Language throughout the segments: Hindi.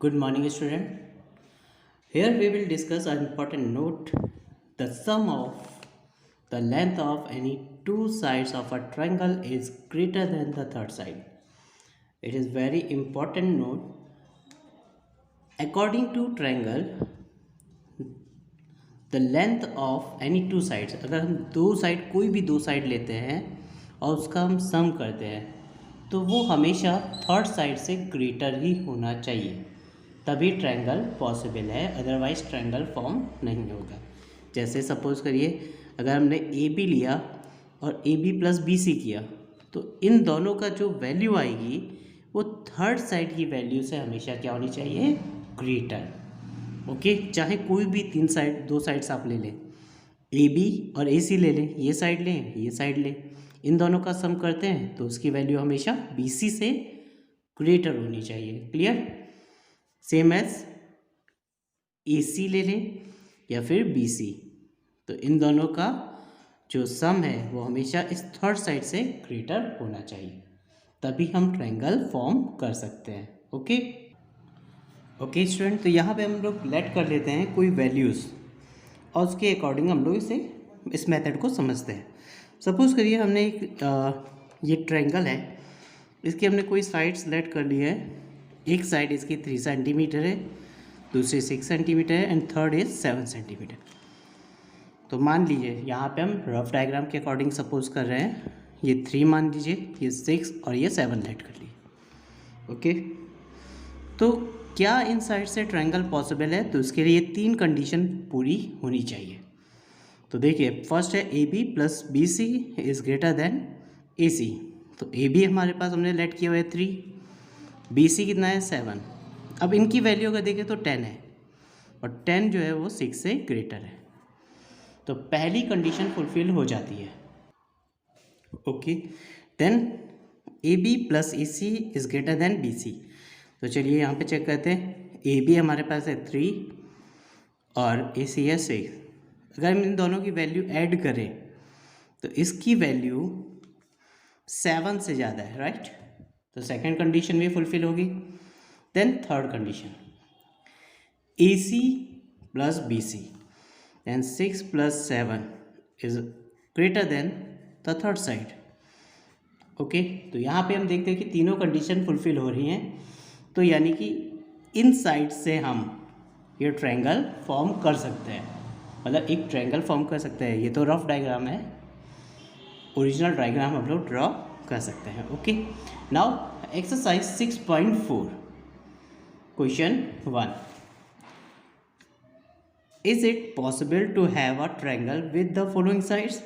Good morning, student. Here we will discuss an important note. The sum of the length of any two sides of a triangle is greater than the third side. It is very important note. According to triangle, the length of any two sides, अगर हम दो साइड कोई भी दो साइड लेते हैं और उसका हम सम करते हैं तो वो हमेशा थर्ड साइड से ग्रेटर ही होना चाहिए, तभी ट्रायंगल पॉसिबल है, अदरवाइज ट्रायंगल फॉर्म नहीं होगा। जैसे सपोज़ करिए अगर हमने ए बी लिया और a B plus B c किया तो इन दोनों का जो वैल्यू आएगी वो थर्ड साइड की वैल्यू से हमेशा क्या होनी चाहिए, ग्रेटर। ओके, चाहे कोई भी दो साइड्स आप ले लें, ए बी और ए सी ले लें, ये साइड लें ये साइड लें, इन दोनों का सम करते हैं तो उसकी वैल्यू हमेशा बी सी से ग्रेटर होनी चाहिए। क्लियर? सेम एज ए सी ले लें या फिर बी सी, तो इन दोनों का जो सम है वो हमेशा इस थर्ड साइड से ग्रेटर होना चाहिए, तभी हम ट्रायंगल फॉर्म कर सकते हैं। ओके स्टूडेंट, तो यहाँ पे हम लोग लेट कर लेते हैं कोई वैल्यूज़ और उसके अकॉर्डिंग हम लोग इस मेथड को समझते हैं। सपोज़ करिए हमने ये ट्रायंगल है, इसकी हमने कोई साइड सेलेक्ट कर ली है। एक साइड इसकी 3 सेंटीमीटर है, दूसरी 6 सेंटीमीटर है एंड थर्ड इज 7 सेंटीमीटर। तो मान लीजिए यहाँ पे हम रफ डायग्राम के अकॉर्डिंग सपोज कर रहे हैं, ये 3 मान लीजिए, ये 6 और ये 7 लेट कर लिए। ओके, तो क्या इन साइड से ट्रायंगल पॉसिबल है? तो इसके लिए 3 कंडीशन पूरी होनी चाहिए। तो देखिए, फर्स्ट है A B plus B C is greater than A C. तो ए बी हमारे पास हमने लेट किया हुआ है 3, बी सी कितना है 7। अब इनकी वैल्यू अगर देखें तो 10 है और 10 जो है वो 6 से ग्रेटर है, तो पहली कंडीशन फुलफिल हो जाती है। Okay, then A B plus a c is greater than b c. तो चलिए यहाँ पे चेक करते हैं, ए बी हमारे पास है 3 और ए सी है 6। अगर हम इन दोनों की वैल्यू ऐड करें तो इसकी वैल्यू 7 से ज़्यादा है, राइट? तो सेकंड कंडीशन भी फुलफिल होगी। Then third condition, a C plus B c than 6 plus 7 is greater than the third side. Okay, तो यहाँ पे हम देखते हैं कि तीनों कंडीशन फुलफिल हो रही हैं, तो यानी कि इन साइड से हम ये ट्रायंगल फॉर्म कर सकते हैं, मतलब एक ट्रायंगल फॉर्म कर सकते हैं। ये तो रफ डायग्राम है, ओरिजिनल डायग्राम हम लोग ड्रॉ कर सकते हैं। Okay, now exercise 6.4 question 1, is it possible to have a triangle with the following sides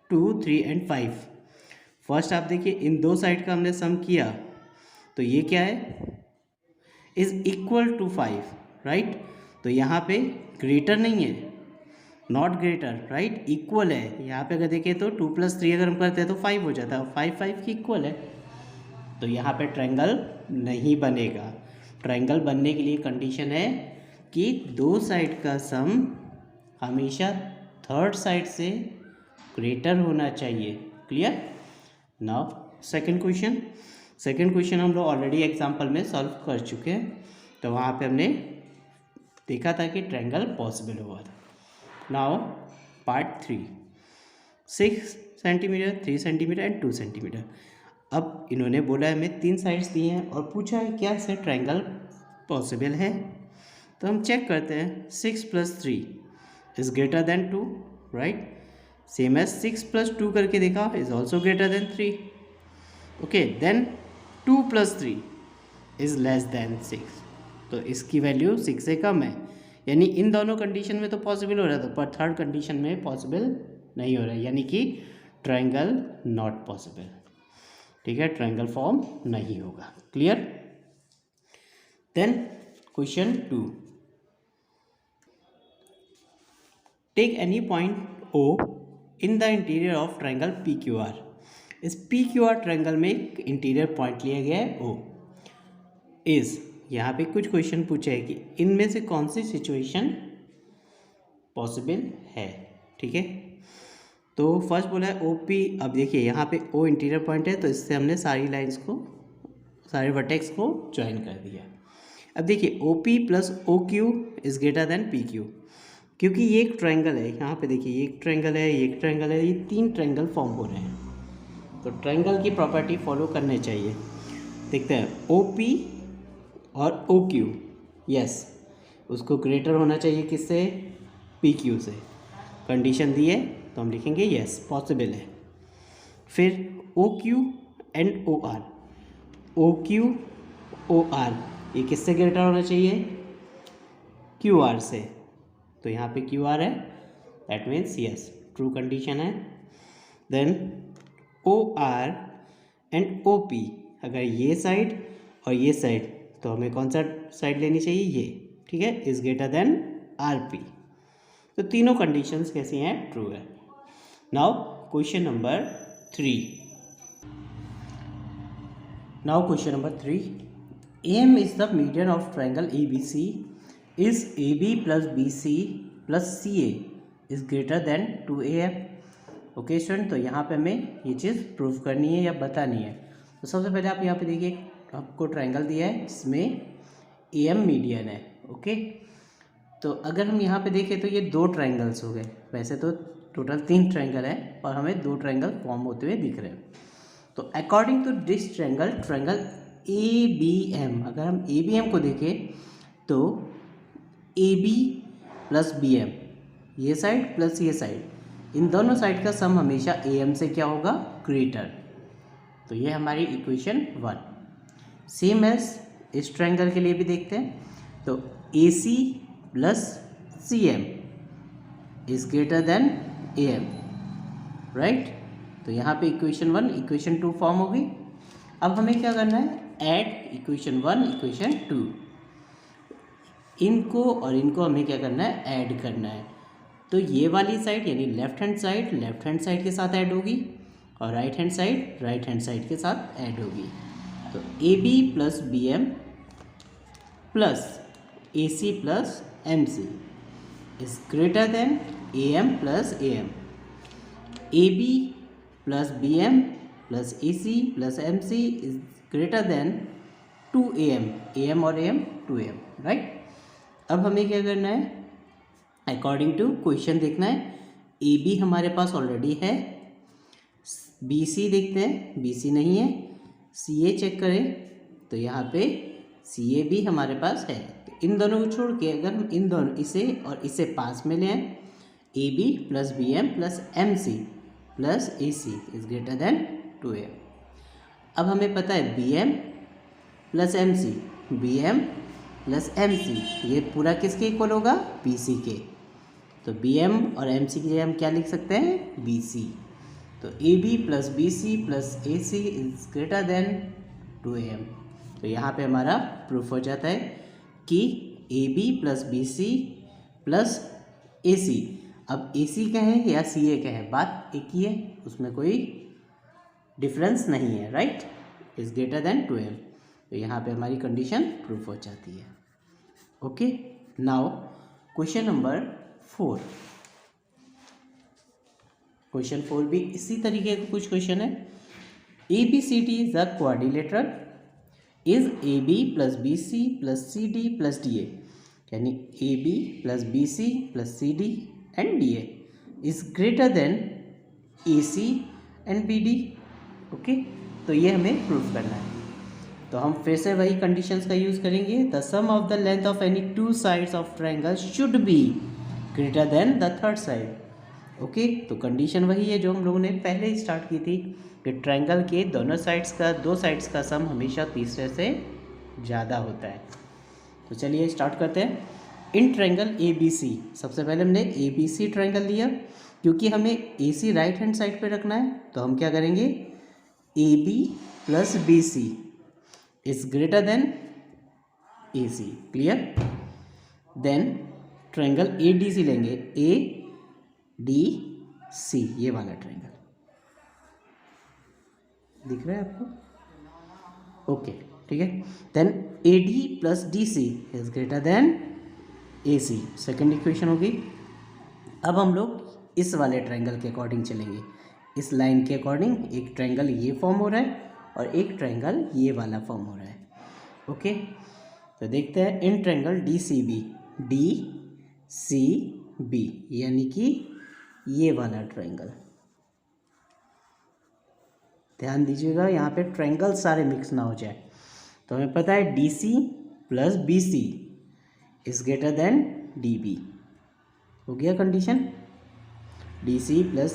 2, 3 and 5। First आप देखिए, इन दो साइड का हमने सम किया तो ये क्या है, इज इक्वल टू 5, राइट? तो यहाँ पे ग्रेटर नहीं है, नॉट ग्रेटर, राइट? इक्वल है। यहाँ पे अगर देखें तो 2 + 3 अगर हम करते हैं तो 5 हो जाता है, 5 5 की इक्वल है, तो यहाँ पे ट्रायंगल नहीं बनेगा। ट्रायंगल बनने के लिए कंडीशन है कि दो साइड का सम हमेशा थर्ड साइड से ग्रेटर होना चाहिए। क्लियर? नाउ सेकंड क्वेश्चन हम लोग ऑलरेडी एग्जांपल में सॉल्व कर चुके हैं, तो वहाँ पे हमने देखा था कि ट्रायंगल पॉसिबल हुआ था। Now part 3, 6 centimetre, 3 centimetre and 2 centimetre. अब इन्होंने बोला है हमें 3 साइड्स दी हैं और पूछा है क्या से ट्रायंगल पॉसिबल है। तो हम चेक करते हैं, 6 + 3 is greater than 2, right? Same as 6 + 2 करके देखा, is also greater than 3। Okay, then 2 + 3 is less than 6, तो इसकी वैल्यू 6 से कम है, यानी इन दोनों कंडीशन में तो पॉसिबल हो रहा था, पर थर्ड कंडीशन में पॉसिबल नहीं हो रहा है, यानी कि ट्रायंगल नॉट पॉसिबल। ठीक है, ट्रायंगल फॉर्म नहीं होगा। Clear? Then question 2, take any point O in the interior of triangle PQR। इस PQR ट्रायंगल में एक इंटीरियर पॉइंट लिया गया है O इज, यहाँ पे कुछ क्वेश्चन पूछा है कि इनमें से कौन सी सिचुएशन पॉसिबल है। ठीक है, तो फर्स्ट बोला है OP। अब देखिए यहाँ पे O इंटीरियर पॉइंट है, तो इससे हमने सारी लाइंस को, सारे वर्टेक्स को ज्वाइन कर दिया। अब देखिए o p plus o q is greater than p q, क्योंकि ये एक ट्रायंगल है। यहाँ पे देखिए ये एक ट्रायंगल है, ये एक ट्रायंगल है, ये 3 ट्रायंगल फॉर्म हो रहे हैं, तो ट्रायंगल की प्रॉपर्टी फॉलो करने चाहिए। देखते हैं ओ पी और ओ क्यू, यस उसको ग्रेटर होना चाहिए किससे, पी क्यू से। कंडीशन दी है तो हम लिखेंगे यस पॉसिबल है। फिर o q and o r, o q o r ये किससे ग्रेटर होना चाहिए, क्यू आर से, तो यहाँ पे क्यू आर है, that means yes true condition है। Then O R and O P, अगर ये साइड और ये साइड, तो हमें कौन सा साइड लेनी चाहिए, ये, ठीक है, is greater then R P. तो तीनों कंडीशंस कैसी हैं, ट्रू है। Now question number 3, now question number 3, AM is the median of triangle ABC, is AB plus BC plus CA is greater than 2AM। Okay student, तो यहाँ पे हमें ये चीज़ प्रूव करनी है या बतानी है। तो सबसे पहले आप यहाँ पे देखिए, आपको ट्रायंगल दिया है जिसमें AM मीडियन है। ओके, तो अगर हम यहाँ पे देखें तो ये 2 ट्रायंगल्स हो गए, वैसे तो टोटल 3 ट्रायंगल है और हमें 2 ट्रायंगल फॉर्म होते हुए दिख रहे हैं। तो according to this triangle, triangle ABM, अगर हम ABM को देखें तो AB प्लस BM, ये साइड प्लस ये साइड, इन दोनों साइड का सम हमेशा AM से क्या होगा, ग्रेटर। तो ये हमारी इक्वेशन 1। सेम एज इस ट्रायंगल के लिए भी देखते हैं, तो AC plus CM is greater then AM, right. तो यहाँ पे इक्वेशन 1 इक्वेशन 2 फॉर्म होगी। अब हमें क्या करना है, ऐड इक्वेशन 1 इक्वेशन 2, इनको और इनको हमें क्या करना है, ऐड करना है। तो ये वाली साइड यानी लेफ्ट हैंड साइड के साथ ऐड होगी और राइट हैंड साइड के साथ ऐड होगी। तो AB plus BM plus AC plus MC is greater then AM plus AM। AB plus BM plus AC plus MC is greater then 2AM, AM और AM 2AM, राइट। अब हमें क्या करना है, अकॉर्डिंग टू क्वेश्चन देखना है। AB हमारे पास ऑलरेडी है, BC देखते हैं, BC नहीं है, CA चेक करें तो यहाँ पे CA भी हमारे पास है। तो इन दोनों को छोड़ के अगर हम इन दोनों इसे और इसे पास में लें, AB plus BM plus MC plus AC is greater then 2AM। अब हमें पता है BM plus BM plus MC ये पूरा किसके इक्वल होगा, BC के। तो BM और MC की जगह हम क्या लिख सकते हैं, BC। तो AB plus BC plus AC is greater then 2AM। तो यहाँ पे हमारा प्रूफ हो जाता है कि AB plus BC plus AC, अब AC का है या CA का है, बात एक ही है, उसमें कोई डिफरेंस नहीं है, right, is greater then 2M। तो यहाँ पे हमारी कंडीशन प्रूफ हो जाती है। Okay, now question number 4, question 4 भी इसी तरीके का कुछ क्वेश्चन है। ABCD is a quadrilateral, is AB plus BC plus CD plus DA, यानी AB plus BC plus CD and DA is greater than AC and BD। Okay, तो ये हमें प्रूफ करना है। तो हम फिर से वही कंडीशंस का यूज़ करेंगे। The sum of the length of any 2 sides of triangle should be greater than the third side. Okay, तो कंडीशन वही है जो हम लोगों ने पहले ही स्टार्ट की थी कि ट्रायंगल के दोनों साइड्स का, 2 साइड्स का सम हमेशा तीसरे से ज़्यादा होता है। तो चलिए स्टार्ट करते हैं। इन ट्रायंगल ABC, सबसे पहले हमने ABC ट्रायंगल लिया, क्योंकि हमें AC राइट हैंड साइड पे रखना है, तो हम क्या करेंगे, AB plus BC is greater than AC, clear. Then triangle ADC लेंगे, ADC ये वाला ट्रायंगल दिख रहा है आपको, ओके, ठीक है। Then AD plus DC is greater than AC, second equation होगी। अब हम लोग इस वाले ट्रायंगल के अकॉर्डिंग चलेंगे, इस लाइन के अकॉर्डिंग एक ट्रायंगल ये फॉर्म हो रहा है और एक ट्रायंगल ये वाला फॉर्म हो रहा है। ओके, तो देखते हैं in triangle D C B यानी कि ये वाला ट्रायंगल। ध्यान दीजिएगा यहाँ पे ट्रायंगल सारे मिक्स ना हो जाए। तो हमें पता है D C plus B C is greater than D B. हो गया condition, D C plus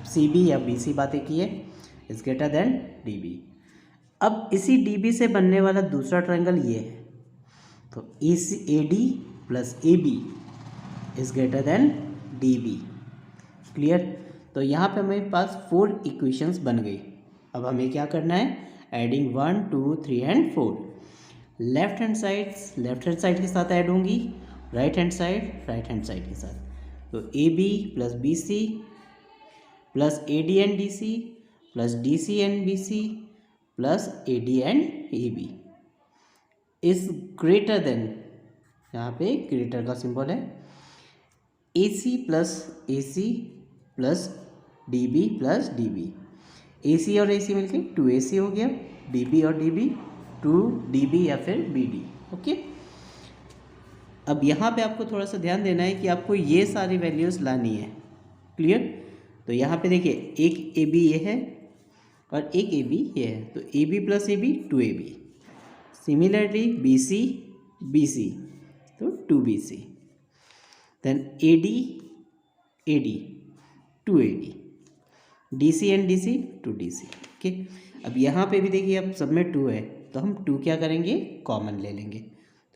C B या बी सी बातें की है is greater than D B. अब इसी डी बी से बनने वाला दूसरा ट्रायंगल ये है, तो A D plus A B is greater than D B. Clear. तो यहाँ पे हमारे पास 4 इक्वेशंस बन गई। अब हमें क्या करना है, adding 1 2 3 and 4। Left hand side के साथ ऐड होंगी, राइट हैंड साइड के साथ। तो A B plus B C plus A D and D C plus D C and B C plus A D and A B is greater than, यहाँ पे ग्रेटर का सिंबल है, A C plus D B plus D B. A C और ए सी मिलकर 2AC हो गया, डी बी और डी बी 2DB या फिर BD। ओके। अब यहाँ पे आपको थोड़ा सा ध्यान देना है कि आपको ये सारी वैल्यूज़ लानी है। क्लियर। तो यहाँ पे देखिए एक AB ये है और एक AB ये है, तो AB plus AB 2AB। Similarly BC तो 2BC, then AD 2AD, DC and DC 2DC। Okay. अब यहाँ पे भी देखिए अब सब में 2 है, तो हम 2 क्या करेंगे, कॉमन ले लेंगे।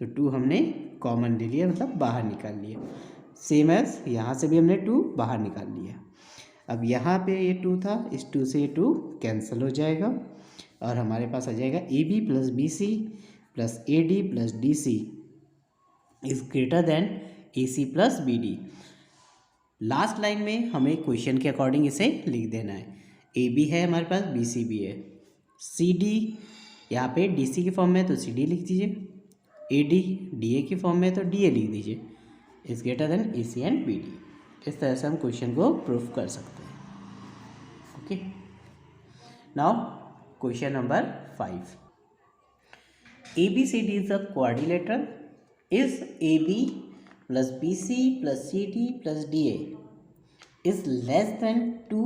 तो 2 हमने कॉमन ले लिया, मतलब बाहर निकाल लिया। सेम एज यहाँ से भी हमने 2 बाहर निकाल लिया। अब यहाँ पे ये 2 था, इस 2 से ये 2 कैंसिल हो जाएगा और हमारे पास आ जाएगा AB plus BC plus AD plus DC is greater than AC plus BD। Last line में हमें क्वेश्चन के अकॉर्डिंग इसे लिख देना है। AB है हमारे पास, BC भी है, CD यहाँ पे DC की फॉर्म में है तो CD लिख दीजिए, AD DA की फॉर्म में है तो DA लिख दीजिए, is greater than AC and BD। इस तरह से हम क्वेश्चन को प्रूफ कर सकते हैं। Okay. Now question number 5, ABCD is a quadrilateral, is AB plus BC plus CD plus DA is less than 2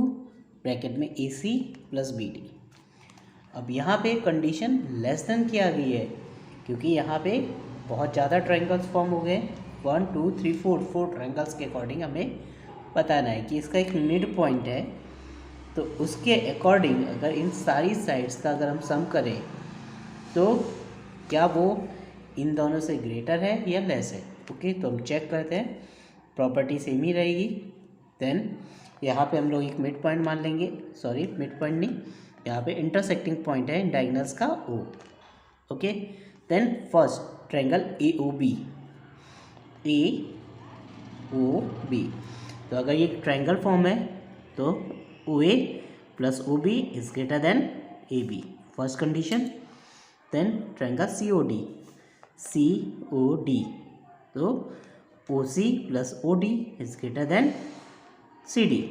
bracket में AC प्लस BD। अब यहाँ पे कंडीशन लेस देन की आ गई है, क्योंकि यहाँ पे बहुत ज़्यादा ट्रायंगल्स फॉर्म हो गए, 1 2 3 4 ट्रायंगल्स के अकॉर्डिंग हमें बताना है कि इसका एक मिड पॉइंट है। तो उसके अकॉर्डिंग अगर इन सारी साइड्स का अगर हम सम करें तो क्या वो इन दोनों से ग्रेटर है या लेस है। ओके। तो हम चेक करते हैं, प्रॉपर्टी सेम ही रहेगी। देन यहाँ पे हम लोग एक मिड पॉइंट मान लेंगे, सॉरी मिड पॉइंट नहीं, यहाँ पे इंटरसेक्टिंग पॉइंट है इन डायगोनल्स का O। Okay. Then first triangle AOB, तो अगर ये ट्रायंगल फॉर्म है तो OA plus OB is greater than AB, first condition. Then triangle COD, तो OC plus OD is greater than CD।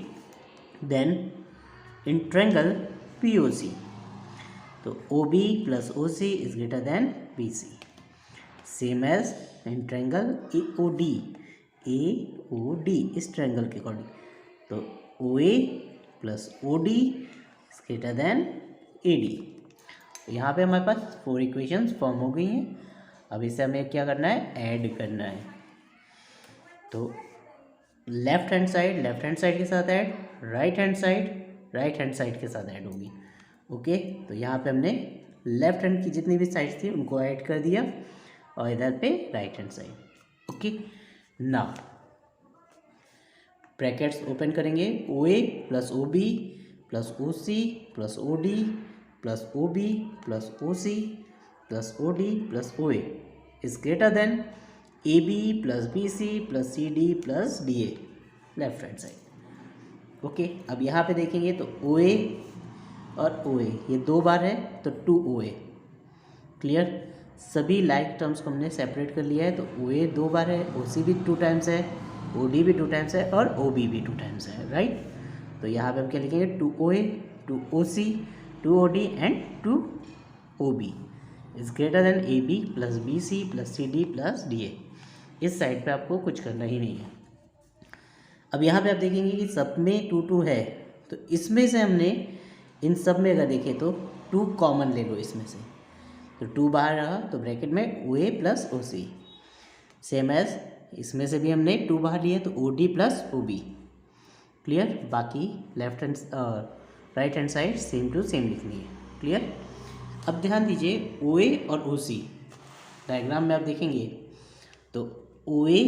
Then in triangle POC, तो OB plus OC is greater than BC। Same as in triangle AOD इस ट्रायंगल के अकॉर्डिंग, तो OA plus OD is greater than AD। यहाँ पे हमारे पास 4 इक्वेशंस फॉर्म हो गई हैं। अब इसे हमें क्या करना है, ऐड करना है। तो लेफ्ट हैंड साइड के साथ ऐड, राइट हैंड साइड के साथ ऐड होगी। ओके। तो यहाँ पे हमने लेफ्ट हैंड की जितनी भी साइड्स थी उनको ऐड कर दिया और इधर पे right hand side. Okay. Now brackets open करेंगे, OA plus OB plus OC plus OD plus OB plus OC plus OD plus OA is greater than AB plus BC plus CD plus DA, left hand side. Okay. अब यहाँ पे देखेंगे तो OA और OA ये 2 बार है तो 2OA। क्लियर। सभी लाइक टर्म्स को हमने सेपरेट कर लिया है, तो OA 2 बार है, OC भी 2 टाइम्स है, OD भी 2 टाइम्स है और OB भी 2 टाइम्स है, राइट। तो यहाँ पे हम क्या लिखेंगे, 2OA 2OC 2OD and 2OB is greater than A B plus B C plus C D plus D A. इस साइड पे आपको कुछ करना ही नहीं है। अब यहाँ पे आप देखेंगे कि सब में 2 2 है, तो इसमें से हमने इन सब में अगर देखें तो 2 कॉमन ले लो इसमें से, तो 2 बाहर रहा तो ब्रैकेट में O A plus O C. Same as इसमें से भी हमने 2 बाहर लिए तो O D plus O B. Clear. बाकी left hand right hand side same to same लिखनी है। क्लियर। अब ध्यान दीजिए ओ ए और ओ सी डायग्राम में आप देखेंगे तो ओ ए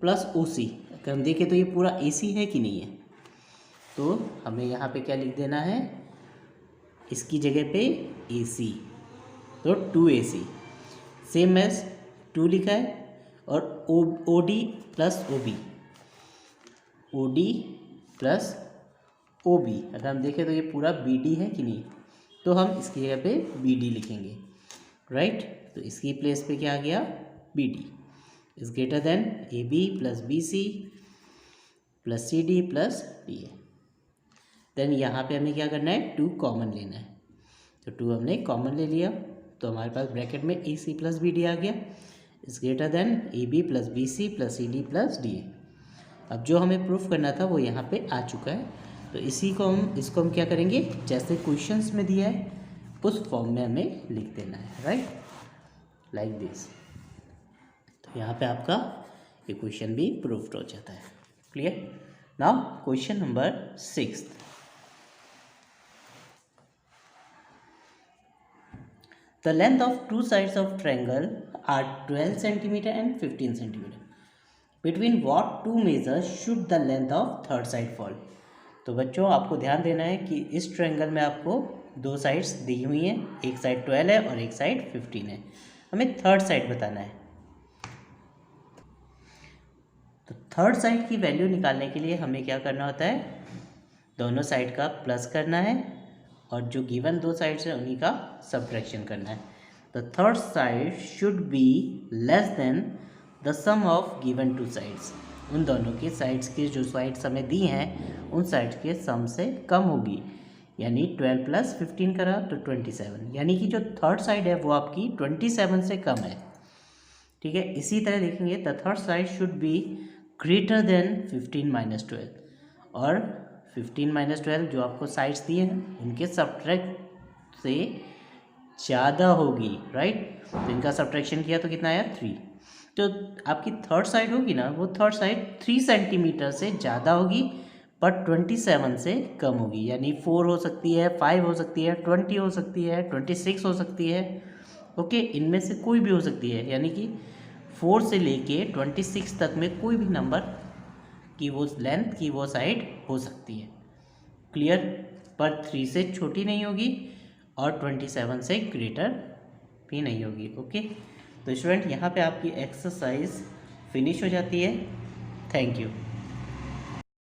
प्लस ओ सी अगर हम देखें तो ये पूरा ए सी है कि नहीं है, तो हमें यहाँ पे क्या लिख देना है, इसकी जगह पे ए सी, तो 2 ए सी। सेम एज 2 लिखा है और O D plus O B, O D plus O B अगर हम देखें तो ये पूरा बी डी है कि नहीं, तो हम इसकी जगह पे बी डी लिखेंगे। राइट। तो इसकी प्लेस पे क्या आ गया, B D is greater than A B plus B C plus C D plus D A. देन यहाँ पे हमें क्या करना है, 2 कॉमन लेना है, तो 2 हमने कॉमन ले लिया, तो हमारे पास ब्रैकेट में A C plus B D आ गया is greater than A B plus B C plus C D plus D A. अब जो हमें प्रूफ करना था वो यहाँ पे आ चुका है, तो इसको हम क्या करेंगे, जैसे क्वेश्चंस में दिया है उस फॉर्म में हमें लिख देना है। Right, like this. तो यहाँ पे आपका ये क्वेश्चन भी प्रूफ्ड हो जाता है। Clear. Now question number 6। The length of 2 sides of triangle are 12 cm and 15 cm. Between what 2 measures should the length of third side fall? तो बच्चों आपको ध्यान देना है कि इस ट्रायंगल में आपको 2 साइड्स दी हुई हैं, एक साइड 12 है और एक साइड 15 है। हमें थर्ड साइड बताना है। तो थर्ड साइड की वैल्यू निकालने के लिए हमें क्या करना होता है, दोनों साइड का प्लस करना है और जो गिवन 2 साइड्स हैं उन्हीं का सब्ट्रैक्शन करना है। The third side should be less than the sum of given 2 sides. उन दोनों के साइड्स की जो साइड्स हमें दी हैं उन साइड्स के सम से कम होगी, यानी 12 प्लस 15 करा तो 27, यानी कि जो थर्ड साइड है वो आपकी 27 से कम है। ठीक है। इसी तरह देखेंगे the third side should be greater then 15 minus 12, और 15 माइनस 12 जो आपको साइड्स दिए हैं उनके सब्ट्रैक्ट से ज़्यादा होगी। राइट। तो इनका सब्ट्रैक्शन किया तो कितना आया, 3। तो आपकी थर्ड साइड होगी ना, वो थर्ड साइड 3 सेंटीमीटर से ज़्यादा होगी पर 27 से कम होगी, यानी 4 हो सकती है, 5 हो सकती है, 20 हो सकती है, 26 हो सकती है। ओके, इनमें से कोई भी हो सकती है, यानी कि 4 से लेके 26 तक में कोई भी नंबर की वो लेंथ की वो साइड हो सकती है। क्लियर। पर 3 से छोटी नहीं होगी और 27 से ग्रेटर भी नहीं होगी। ओके। तो स्टूडेंट यहाँ पे आपकी एक्सरसाइज फिनिश हो जाती है। Thank you.